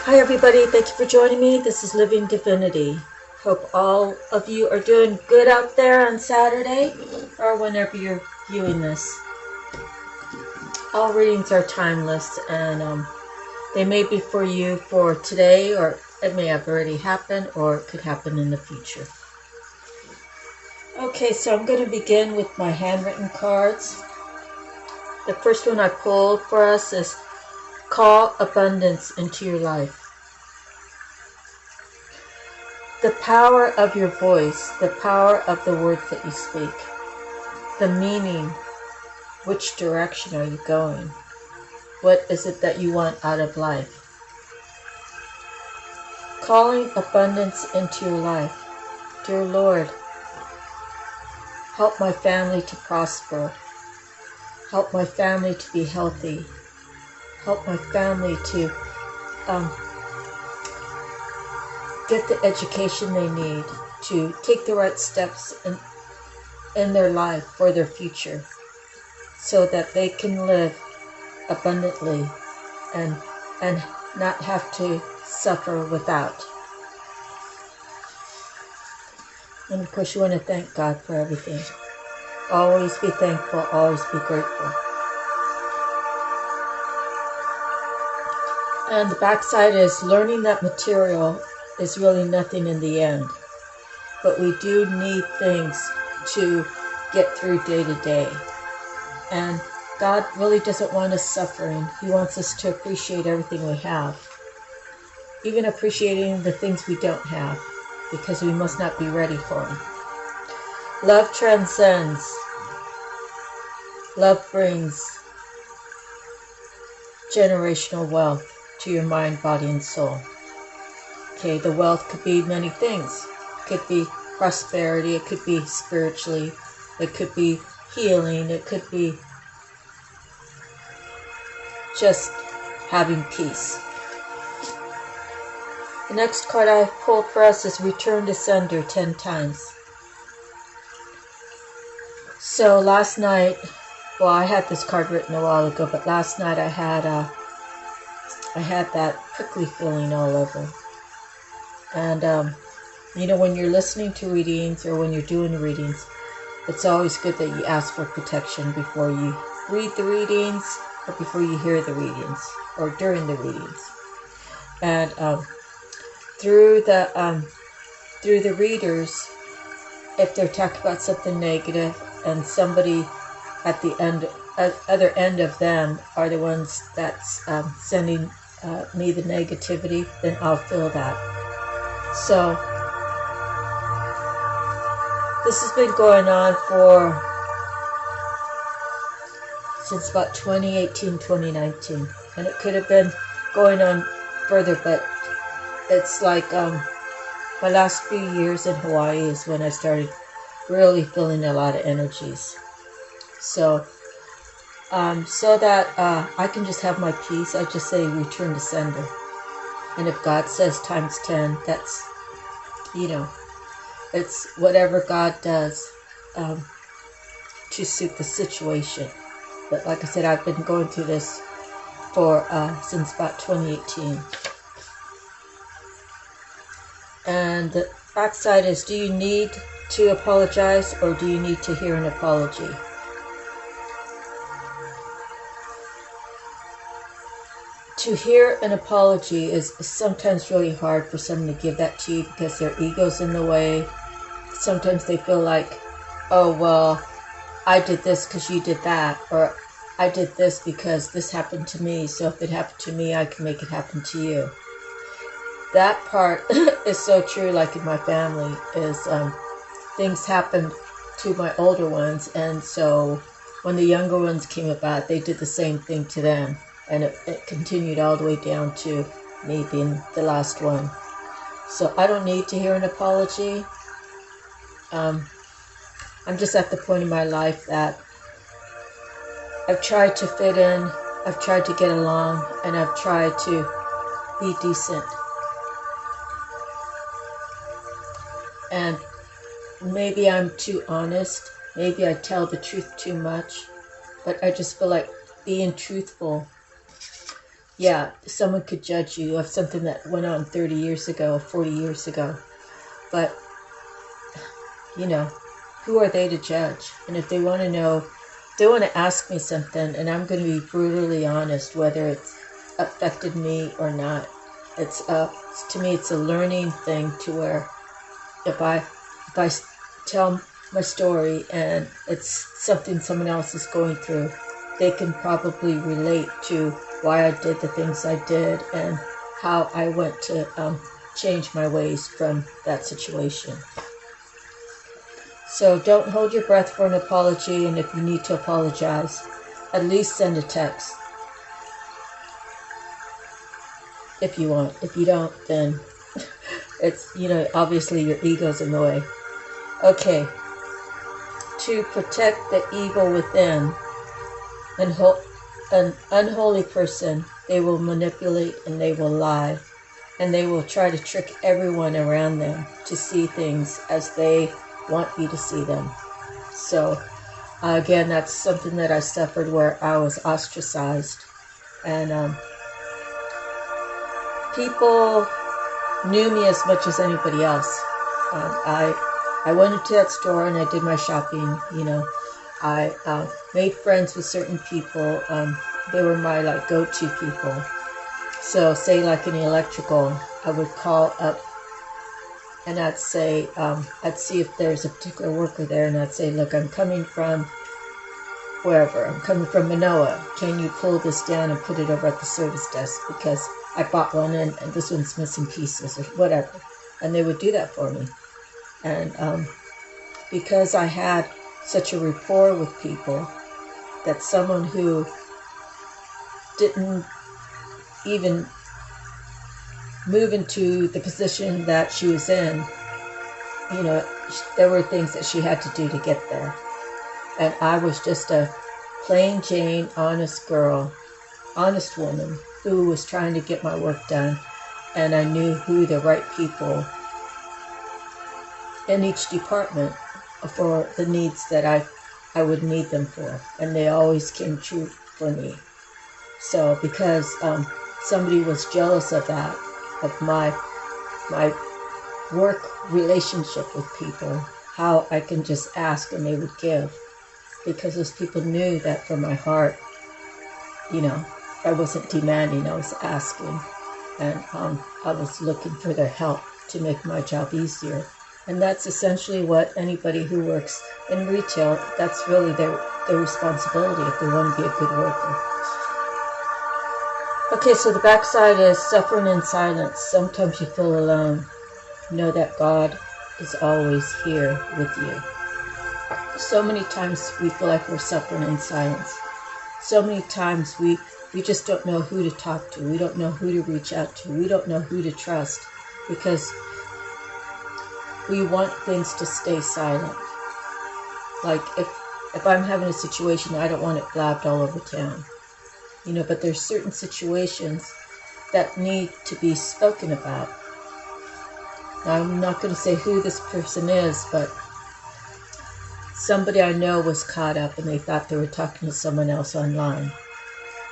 Hi everybody, thank you for joining me. This is Living Divinity. Hope all of you are doing good out there on Saturday or whenever you're viewing this. All readings are timeless and they may be for you for today, or it may have already happened, or it could happen in the future. Okay, so I'm going to begin with my handwritten cards. The first one I pulled for us is Call Abundance into Your Life. The power of your voice, the power of the words that you speak, the meaning, which direction are you going? What is it that you want out of life? Calling abundance into your life. Dear Lord, help my family to prosper. Help my family to be healthy. Help my family to get the education they need to take the right steps in their life for their future so that they can live abundantly and not have to suffer without. And of course you want to thank God for everything. Always be thankful, always be grateful. And the backside is learning that material is really nothing in the end. But we do need things to get through day to day. And God really doesn't want us suffering. He wants us to appreciate everything we have. Even appreciating the things we don't have, because we must not be ready for them. Love transcends. Love brings generational wealth to your mind, body, and soul. Okay, the wealth could be many things. It could be prosperity, it could be spiritually, it could be healing, it could be just having peace. The next card I pulled for us is Return to Sender 10 times. So last night, well, I had this card written a while ago, but last night I had that prickly feeling all over. And, when you're listening to readings or when you're doing readings, it's always good that you ask for protection before you read the readings or before you hear the readings or during the readings. And through the readers, if they're talking about something negative and somebody at the other end of them are the ones that's sending me the negativity, then I'll feel that. So this has been going on since about 2018, 2019, and it could have been going on further, but it's like my last few years in Hawaii is when I started really feeling a lot of energies. So so that I can just have my peace, I just say return to sender. And if God says times 10, that's, it's whatever God does to suit the situation. But like I said, I've been going through this since about 2018. And the backside is, do you need to apologize or do you need to hear an apology? To hear an apology is sometimes really hard for someone to give that to you because their ego's in the way. Sometimes they feel like, oh, well, I did this because you did that, or I did this because this happened to me, so if it happened to me, I can make it happen to you. That part is so true, like in my family, is things happened to my older ones, and so when the younger ones came about, they did the same thing to them. And it continued all the way down to me being the last one. So I don't need to hear an apology. I'm just at the point in my life that I've tried to fit in, I've tried to get along, and I've tried to be decent. And maybe I'm too honest, maybe I tell the truth too much, but I just feel like being truthful Yeah, someone could judge you of something that went on 30 years ago, 40 years ago. But, you know, who are they to judge? And if they want to know, they want to ask me something, and I'm going to be brutally honest whether it's affected me or not. It's to me, it's a learning thing to where if I tell my story and it's something someone else is going through, they can probably relate to why I did the things I did and how I went to change my ways from that situation. So don't hold your breath for an apology, and if you need to apologize, at least send a text if you want. If you don't, then it's, obviously your ego's in the way. Okay. To protect the evil within, an unholy person, they will manipulate and they will lie, and they will try to trick everyone around them to see things as they want you to see them. So again, that's something that I suffered where I was ostracized, and people knew me as much as anybody else. I went into that store and I did my shopping. I made friends with certain people. They were my go-to people. So say like in the electrical, I would call up and I'd say, I'd see if there's a particular worker there, and I'd say, look, I'm coming from wherever. I'm coming from Manoa. Can you pull this down and put it over at the service desk? Because I bought one and this one's missing pieces or whatever. And they would do that for me. And because I had such a rapport with people, that someone who didn't even move into the position that she was in, there were things that she had to do to get there. And I was just a plain Jane, honest girl, honest woman who was trying to get my work done. And I knew who the right people in each department for the needs that I would need them for. And they always came true for me. So because somebody was jealous of that, of my work relationship with people, how I can just ask and they would give. Because those people knew that from my heart, I wasn't demanding, I was asking. And I was looking for their help to make my job easier. And that's essentially what anybody who works in retail, that's really their responsibility if they want to be a good worker. Okay, so the backside is suffering in silence. Sometimes you feel alone. Know that God is always here with you. So many times we feel like we're suffering in silence. So many times we just don't know who to talk to. We don't know who to reach out to. We don't know who to trust because we want things to stay silent. Like if I'm having a situation, I don't want it blabbed all over town. But there's certain situations that need to be spoken about. Now, I'm not going to say who this person is, but somebody I know was caught up and they thought they were talking to someone else online.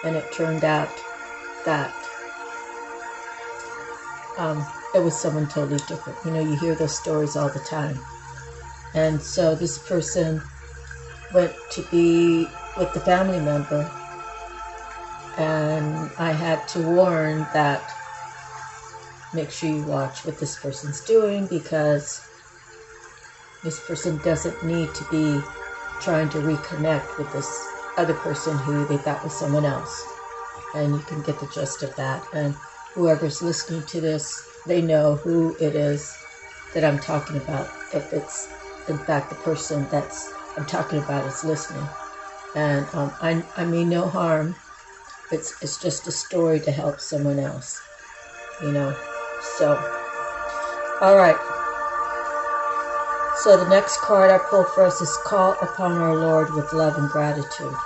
And it turned out that it was someone totally different. You hear those stories all the time. And so this person went to be with the family member. And I had to warn that make sure you watch what this person's doing because this person doesn't need to be trying to reconnect with this other person who they thought was someone else. And you can get the gist of that. And whoever's listening to this, they know who it is that I'm talking about. If it's, in fact, the person that's I'm talking about is listening. And I mean no harm. It's just a story to help someone else, So, all right. So the next card I pulled for us is call upon our Lord with love and gratitude.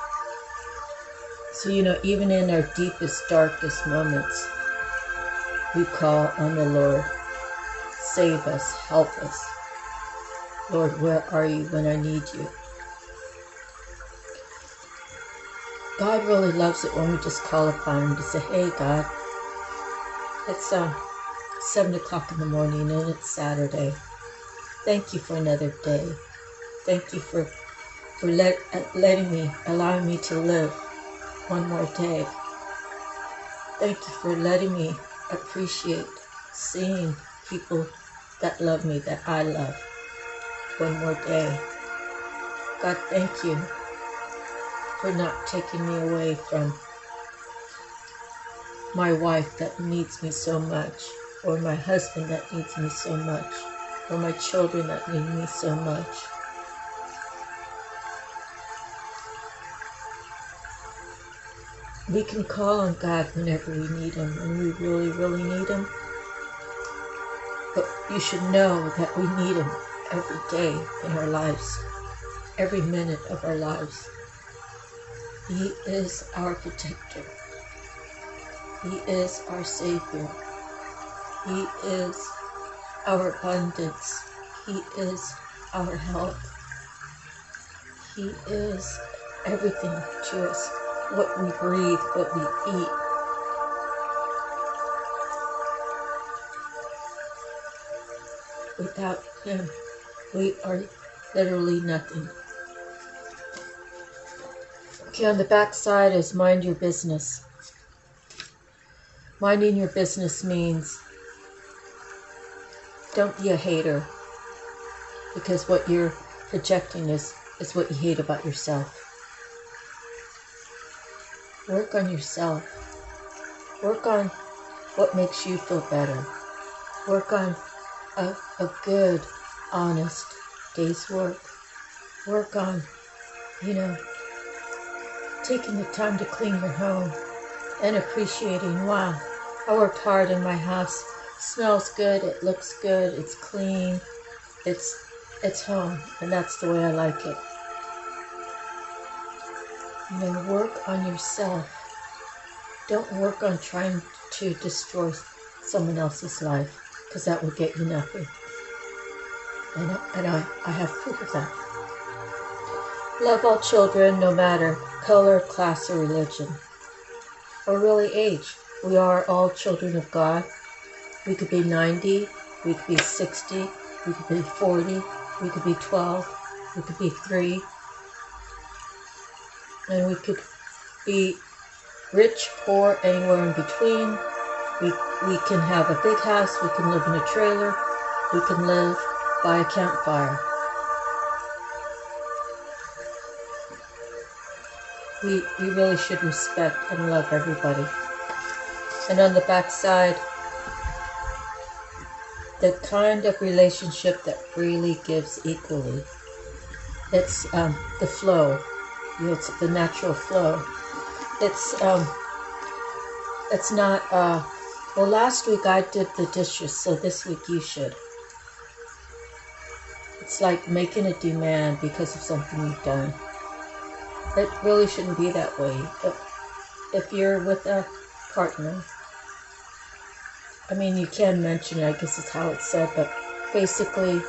So, even in our deepest, darkest moments, we call on the Lord. Save us, help us. Lord, where are you when I need you? God really loves it when we just call upon Him to say, hey God, it's 7 o'clock in the morning and it's Saturday. Thank you for another day. Thank you for allowing me to live one more day. Thank you for letting me appreciate seeing people that love me, that I love, one more day. God, thank you for not taking me away from my wife that needs me so much, or my husband that needs me so much, or my children that need me so much. We can call on God whenever we need Him, when we really, really need Him. But you should know that we need Him every day in our lives, every minute of our lives. He is our protector. He is our Savior. He is our abundance. He is our health. He is everything to us. What we breathe, what we eat. Without Him, we are literally nothing. Okay, on the back side is mind your business. Minding your business means don't be a hater, because what you're projecting is what you hate about yourself. Work on yourself. Work on what makes you feel better. Work on a good, honest day's work. Work on, taking the time to clean your home and appreciating, wow, I worked hard in my house. It smells good, it looks good, it's clean, it's home, and that's the way I like it. Work on yourself. Don't work on trying to destroy someone else's life, because that will get you nothing. And I have proof of that. Love all children, no matter color, class, or religion, or really age. We are all children of God. We could be 90, we could be 60, we could be 40, we could be 12, we could be 3, and we could be rich, poor, anywhere in between. We can have a big house, we can live in a trailer, we can live by a campfire. We really should respect and love everybody. And on the back side, the kind of relationship that freely gives equally. It's the flow. It's the natural flow. It's not, well, last week I did the dishes, so this week you should. It's like making a demand because of something you've done. It really shouldn't be that way. If you're with a partner, I mean, you can mention it, I guess it's how it's said, but basically,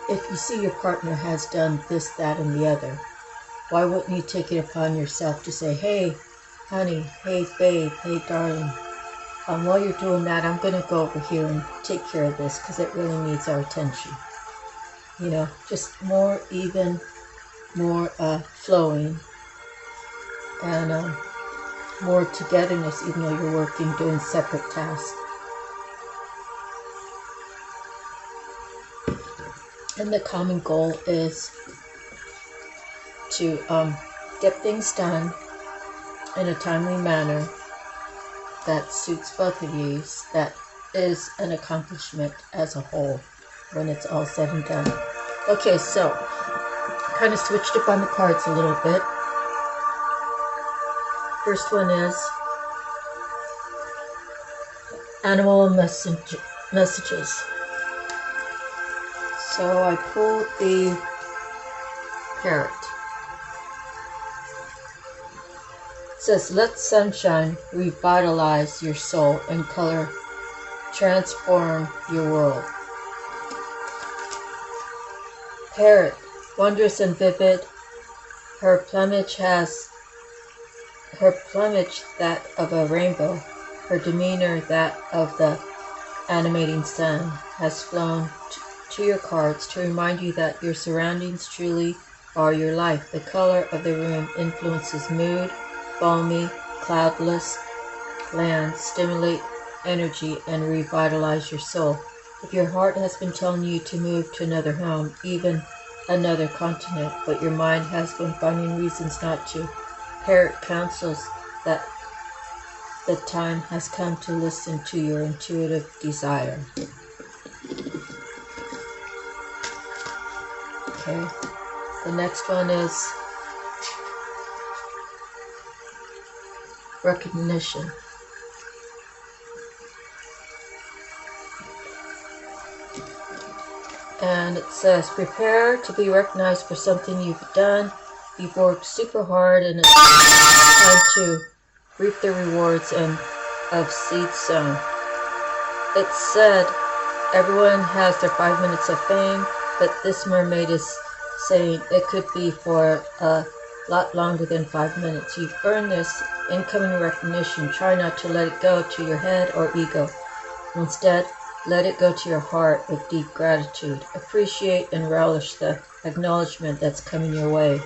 if you see your partner has done this, that, and the other, why wouldn't you take it upon yourself to say, hey, honey, hey, babe, hey, darling, while you're doing that, I'm going to go over here and take care of this because it really needs our attention. Just more even, more flowing, and more togetherness, even though you're working, doing separate tasks. And the common goal is to get things done in a timely manner that suits both of you, that is an accomplishment as a whole when it's all said and done. Okay, so kind of switched up on the cards a little bit. First one is animal messages. So I pulled the parrot. It says, let sunshine revitalize your soul and color transform your world. Parrot, wondrous and vivid, Her plumage that of a rainbow, her demeanor that of the animating sun, has flown to your cards to remind you that your surroundings truly are your life. The color of the room influences mood. Balmy, cloudless lands stimulate energy and revitalize your soul. If your heart has been telling you to move to another home, even another continent, but your mind has been finding reasons not to, Parrot counsels that the time has come to listen to your intuitive desire. Okay, the next one is recognition. And it says, prepare to be recognized for something you've done. You've worked super hard and it's time to reap the rewards of seed sown. It said everyone has their 5 minutes of fame, but this mermaid is saying it could be for a lot longer than 5 minutes. You've earned this incoming recognition. Try not to let it go to your head or ego. Instead, let it go to your heart with deep gratitude. Appreciate and relish the acknowledgement that's coming your way.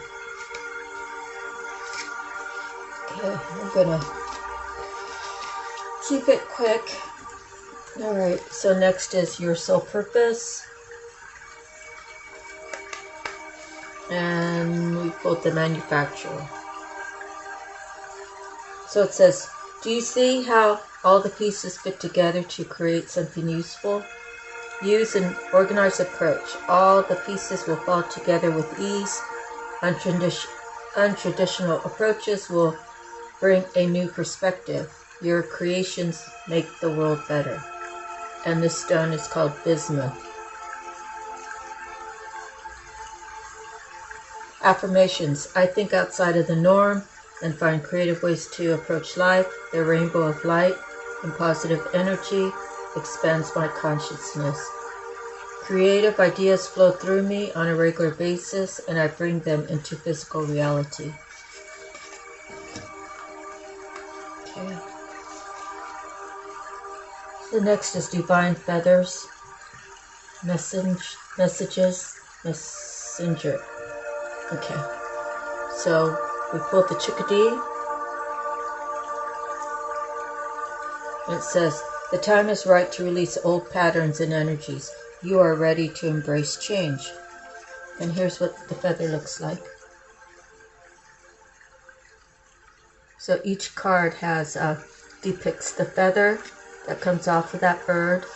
Okay, I'm gonna keep it quick. Alright, so next is your soul purpose. And we pulled the manufacturer. So it says, do you see how all the pieces fit together to create something useful? Use an organized approach. All the pieces will fall together with ease. Untraditional approaches will bring a new perspective. Your creations make the world better. And this stone is called bismuth. Affirmations. I think outside of the norm and find creative ways to approach life. The rainbow of light and positive energy expands my consciousness. Creative ideas flow through me on a regular basis, and I bring them into physical reality. Okay. The next is divine feathers, messenger. Okay, so we pulled the chickadee. It says, the time is right to release old patterns and energies. You are ready to embrace change. And here's what the feather looks like. So each card has depicts the feather that comes off of that bird,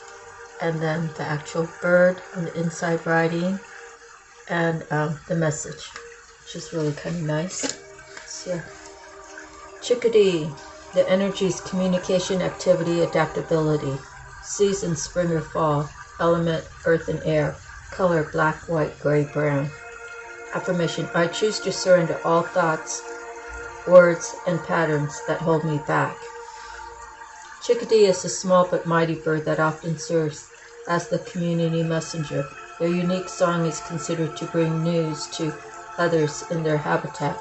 and then the actual bird on the inside writing, and the message, which is really kind of nice. So, chickadee. The energies, communication, activity, adaptability. Season, spring or fall. Element, earth and air. Color, black, white, gray, brown. Affirmation, I choose to surrender all thoughts, words, and patterns that hold me back. Chickadee is a small but mighty bird that often serves as the community messenger. Their unique song is considered to bring news to others in their habitat.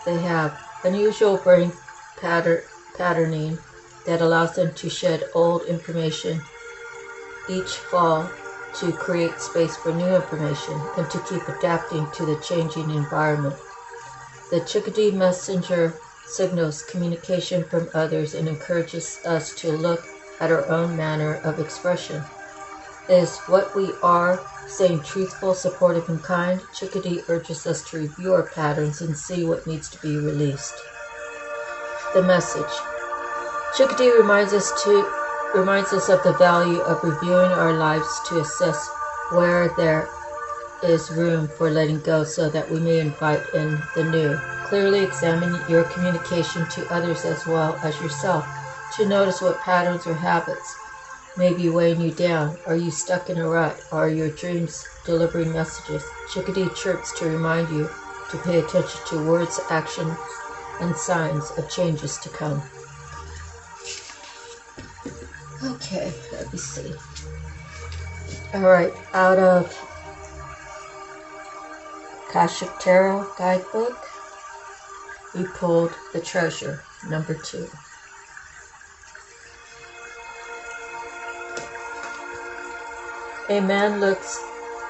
They have unusual brain patterning that allows them to shed old information each fall to create space for new information and to keep adapting to the changing environment. The chickadee messenger signals communication from others and encourages us to look at our own manner of expression. Is what we are saying truthful, supportive, and kind? Chickadee urges us to review our patterns and see what needs to be released. The message. Chickadee reminds us of the value of reviewing our lives to assess where there is room for letting go so that we may invite in the new. Clearly examine your communication to others as well as yourself to notice what patterns or habits may be weighing you down. Are you stuck in a rut? Are your dreams delivering messages? Chickadee chirps to remind you to pay attention to words, actions, and signs of changes to come. Okay, let me see. Alright, out of CashApp Tarot Guidebook, we pulled the treasure, number 2. A man looks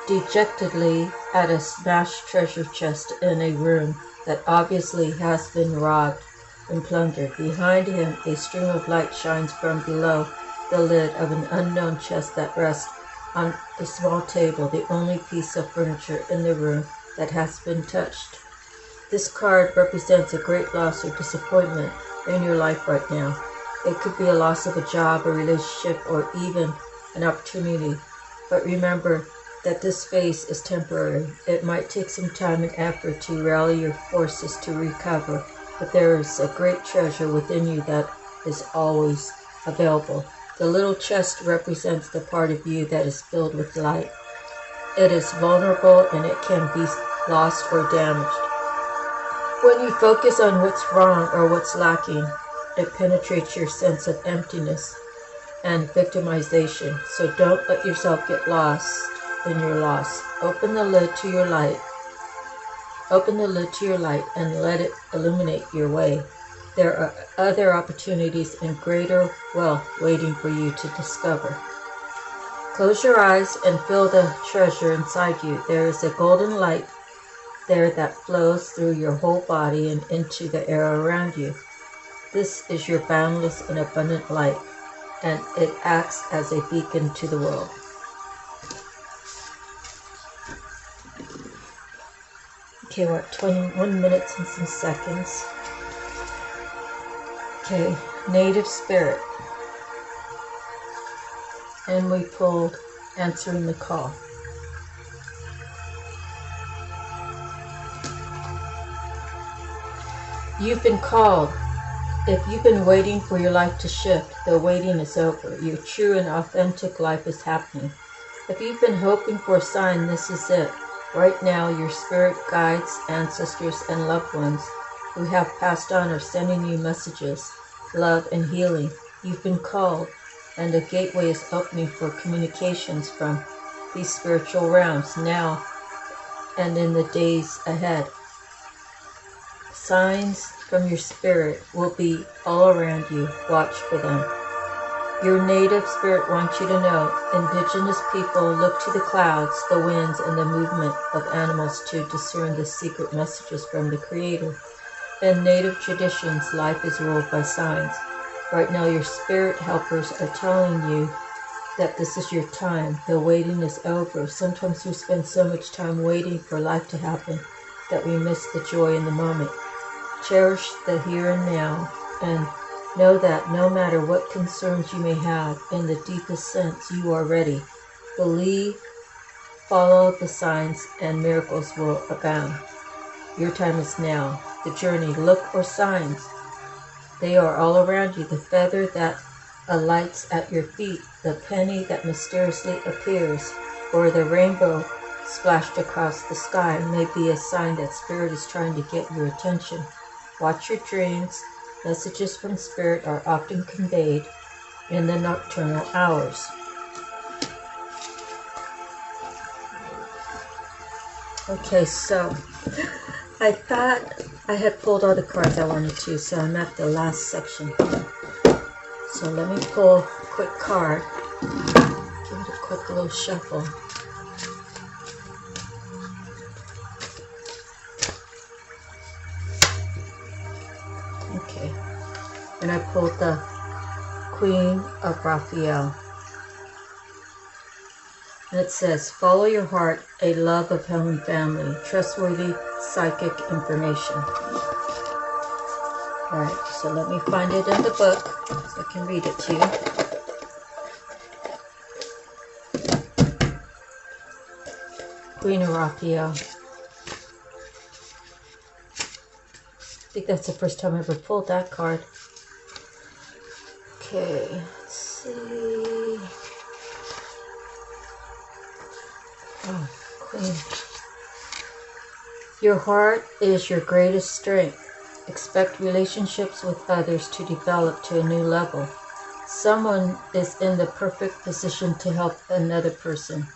dejectedly at a smashed treasure chest in a room that obviously has been robbed and plundered. Behind him, a stream of light shines from below the lid of an unknown chest that rests on a small table, the only piece of furniture in the room that has been touched. This card represents a great loss or disappointment in your life right now. It could be a loss of a job, a relationship, or even an opportunity. But remember that this phase is temporary. It might take some time and effort to rally your forces to recover, but there is a great treasure within you that is always available. The little chest represents the part of you that is filled with light. It is vulnerable and it can be lost or damaged. When you focus on what's wrong or what's lacking, it penetrates your sense of emptiness and victimization. So don't let yourself get lost in your loss. Open the lid to your light. Open the lid to your light and let it illuminate your way. There are other opportunities and greater wealth waiting for you to discover. Close your eyes and feel the treasure inside you. There is a golden light there that flows through your whole body and into the air around you. This is your boundless and abundant light, and it acts as a beacon to the world. Okay, we're at 21 minutes and some seconds. Okay, native spirit. And we pulled answering the call. You've been called. If you've been waiting for your life to shift, the waiting is over. Your true and authentic life is happening. If you've been hoping for a sign, this is it. Right now, your spirit guides, ancestors, and loved ones who have passed on are sending you messages, love, and healing. You've been called, and a gateway is opening for communications from these spiritual realms now and in the days ahead. Signs from your spirit will be all around you. Watch for them. Your native spirit wants you to know, indigenous people look to the clouds, the winds, and the movement of animals to discern the secret messages from the Creator. In native traditions, life is ruled by signs. Right now, your spirit helpers are telling you that this is your time. The waiting is over. Sometimes we spend so much time waiting for life to happen that we miss the joy in the moment. Cherish the here and now, and know that no matter what concerns you may have, in the deepest sense, you are ready. Believe, follow the signs, and miracles will abound. Your time is now. The journey, look or signs. They are all around you. The feather that alights at your feet, the penny that mysteriously appears, or the rainbow splashed across the sky may be a sign that Spirit is trying to get your attention. Watch your dreams. Messages from Spirit are often conveyed in the nocturnal hours. Okay, so I thought I had pulled all the cards I wanted to, so I'm at the last section. So let me pull a quick card. Give it a quick little shuffle. Okay, and I pulled the Queen of Raphael. And it says, follow your heart, a love of Helen family, trustworthy psychic information. Alright, so let me find it in the book so I can read it to you. Queen of Raphael. I think that's the first time I ever pulled that card. Okay, let's see. Oh, Queen. Your heart is your greatest strength. Expect relationships with others to develop to a new level. Someone is in the perfect position to help another person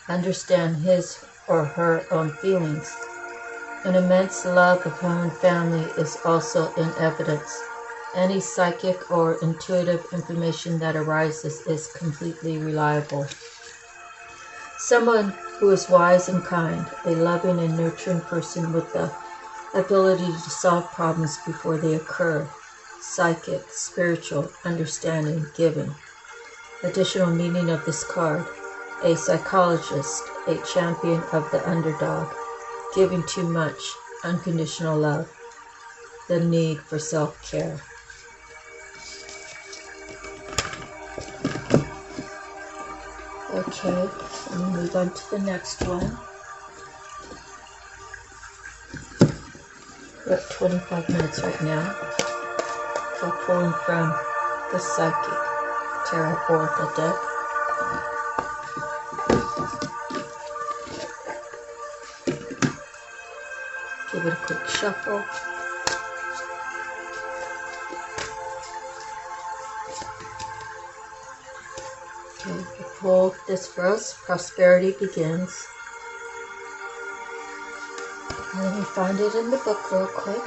understand his or her own feelings. An immense love of home and family is also in evidence. Any psychic or intuitive information that arises is completely reliable. Someone who is wise and kind, a loving and nurturing person with the ability to solve problems before they occur. Psychic, spiritual, understanding, giving. Additional meaning of this card: a psychologist, a champion of the underdog, giving too much, unconditional love, the need for self-care. Okay, let me move on to the next one. We're at 25 minutes right now. So pulling from the Psychic Tarot Oracle deck. Give it a quick shuffle. Okay, we'll pull this for us. Prosperity begins. Let me find it in the book real quick.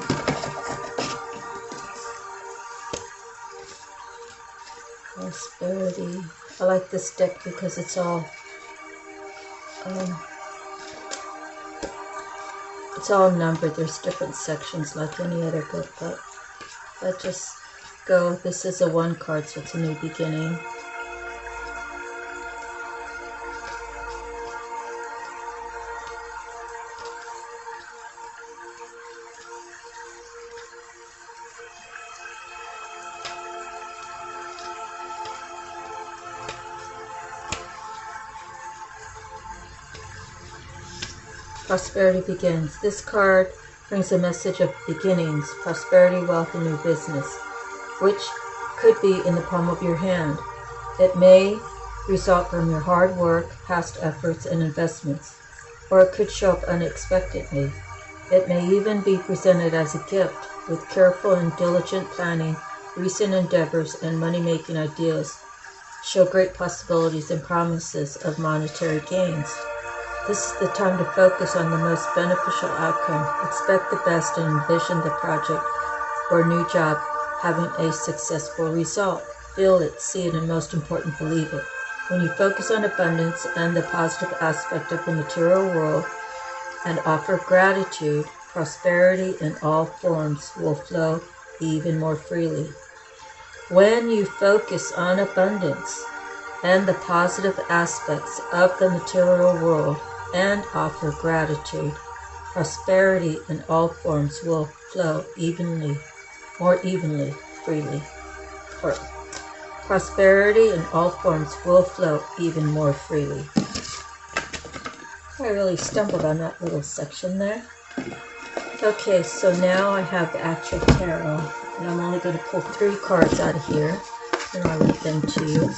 Prosperity. I like this deck because it's all numbered. There's different sections like any other book, but I just go. This is a 1 card, so it's a new beginning. Prosperity begins. This card brings a message of beginnings, prosperity, wealth, and new business, which could be in the palm of your hand. It may result from your hard work, past efforts, and investments, or it could show up unexpectedly. It may even be presented as a gift. With careful and diligent planning, recent endeavors and money-making ideas show great possibilities and promises of monetary gains. This is the time to focus on the most beneficial outcome. Expect the best and envision the project or new job having a successful result. Feel it, see it, and most important, believe it. When you focus on abundance and the positive aspect of the material world and offer gratitude, prosperity in all forms will flow even more freely. When you focus on abundance and the positive aspects of the material world and offer gratitude, prosperity in all forms will flow more evenly, freely. Or, prosperity in all forms will flow even more freely. I really stumbled on that little section there. Okay, so now I have the actual tarot, and I'm only going to pull 3 cards out of here, and I'll read them to you.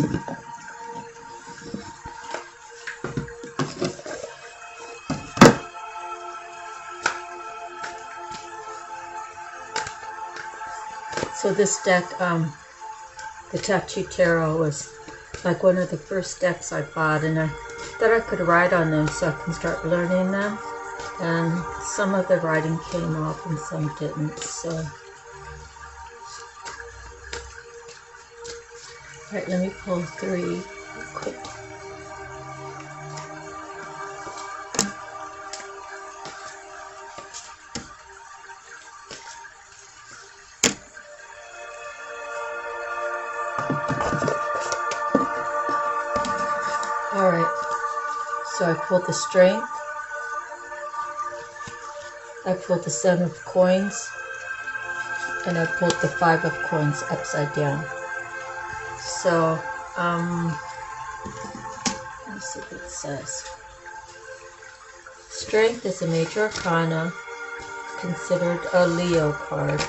So this deck, the Tattoo Tarot, was like one of the first decks I bought, and I thought I could write on them so I can start learning them. And some of the writing came off and some didn't, so. Alright, let me pull 3 real quick. Alright, so I pulled the Strength, I pulled the 7 of Coins, and I pulled the 5 of Coins upside down. So, let's see what it says. Strength is a major arcana, considered a Leo card.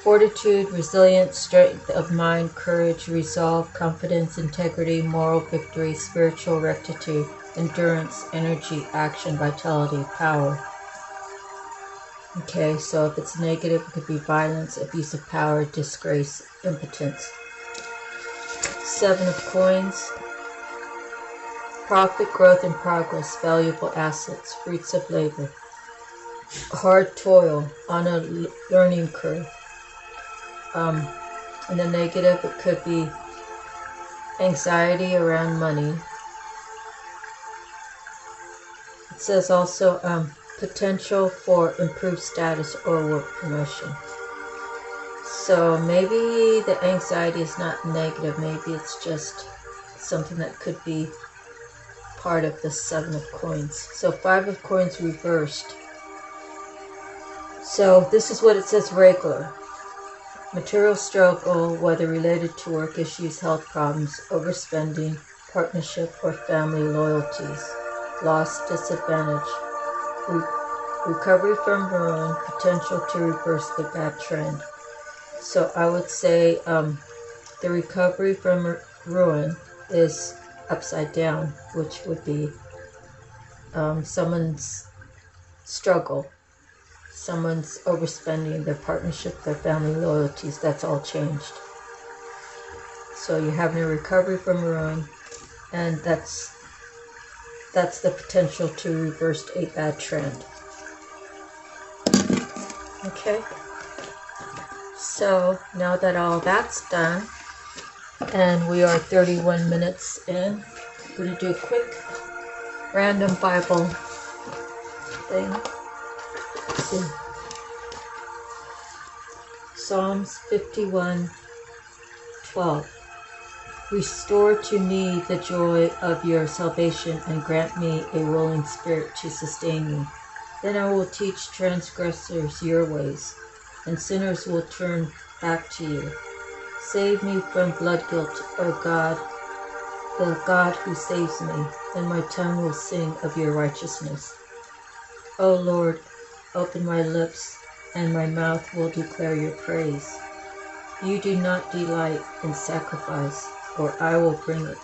Fortitude, resilience, strength of mind, courage, resolve, confidence, integrity, moral victory, spiritual rectitude, endurance, energy, action, vitality, power. Okay, so if it's negative, it could be violence, abuse of power, disgrace, impotence. 7 of Coins profit, growth, and progress, valuable assets, fruits of labor, hard toil on a learning curve. In the negative, it could be anxiety around money. It says also potential for improved status or work promotion. So maybe the anxiety is not negative. Maybe it's just something that could be part of the 7 of coins. So 5 of coins reversed. So this is what it says regular. Material struggle, whether related to work issues, health problems, overspending, partnership, or family loyalties. Loss, disadvantage. Recovery from ruin, potential to reverse the bad trend. So I would say the recovery from ruin is upside down, which would be someone's struggle, someone's overspending, their partnership, their family loyalties. That's all changed. So you're having a recovery from ruin, and that's the potential to reverse a bad trend. Okay. So now that all that's done, and we are 31 minutes in, I'm going to do a quick random Bible thing. Let's see. Psalms 51:12. Restore to me the joy of your salvation and grant me a willing spirit to sustain me. Then I will teach transgressors your ways, and sinners will turn back to you. Save me from blood guilt, O God, the God who saves me, and my tongue will sing of your righteousness. O Lord, open my lips, and my mouth will declare your praise. You do not delight in sacrifice, or I will bring it.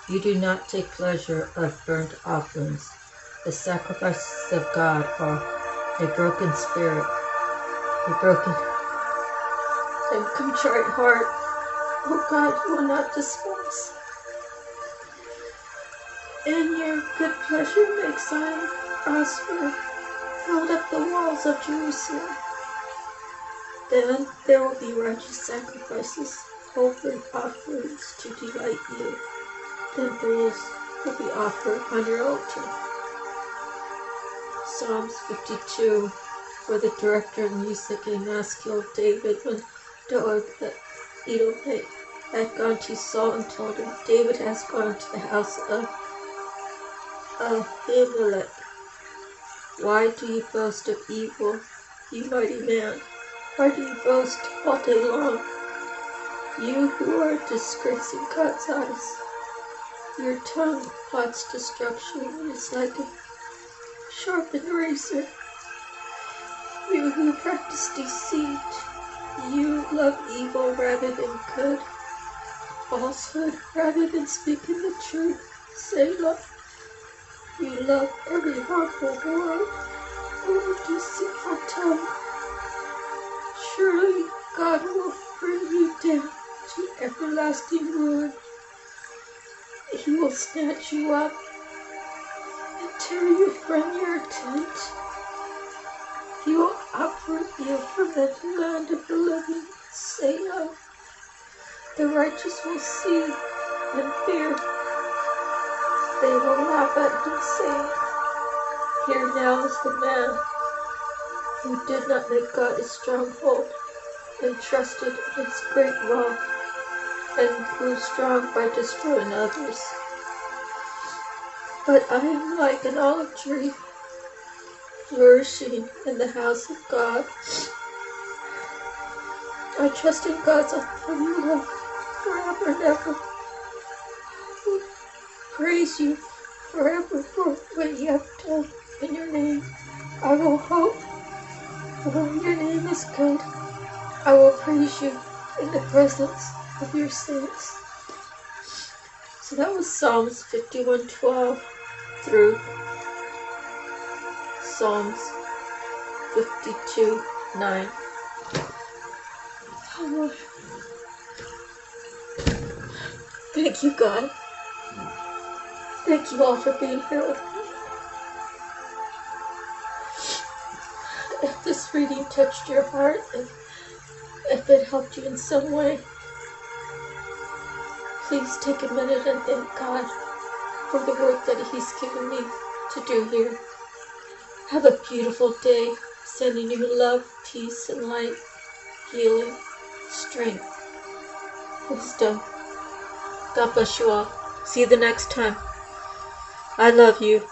You do not take pleasure of burnt offerings. The sacrifices of God are a broken spirit, a broken and contrite heart. O God, you will not despise. In your good pleasure make Zion prosper. Build up the walls of Jerusalem. Then there will be righteous sacrifices, whole burnt offerings to delight you. Then bulls will be offered on your altar. Psalms 52. For the director of music, a maskil of David, when Doeg the Edomite had gone to Saul and told him, David has gone to the house of Ahimelech. Why do you boast of evil, you mighty man? Why do you boast all day long? You who are a disgrace in God's eyes. Your tongue plots destruction and is like a sharpened razor. You who practice deceit, you love evil rather than good, falsehood rather than speaking the truth. Selah. You love every harmful word, every deceitful tongue. Surely God will bring you down to everlasting ruin. He will snatch you up and tear you from your tent. He will uproot you from the land of the living. Selah. The righteous will see and fear. They will laugh at him, saying, Here now is the man who did not make God a stronghold, and trusted in his great wealth, and grew strong by destroying others. But I am like an olive tree, flourishing in the house of God. I trust in God's unfailing love forever and ever. Praise you forever for what you have done in your name. I will hope, for your name is good. I will praise you in the presence of your saints. So that was Psalms 51:12 through Psalms 52:9. Oh, thank you, God. Thank you all for being here with me. If this reading touched your heart, if it helped you in some way, please take a minute and thank God for the work that He's given me to do here. Have a beautiful day, sending you love, peace, and light, healing, strength, wisdom. God bless you all. See you the next time. I love you.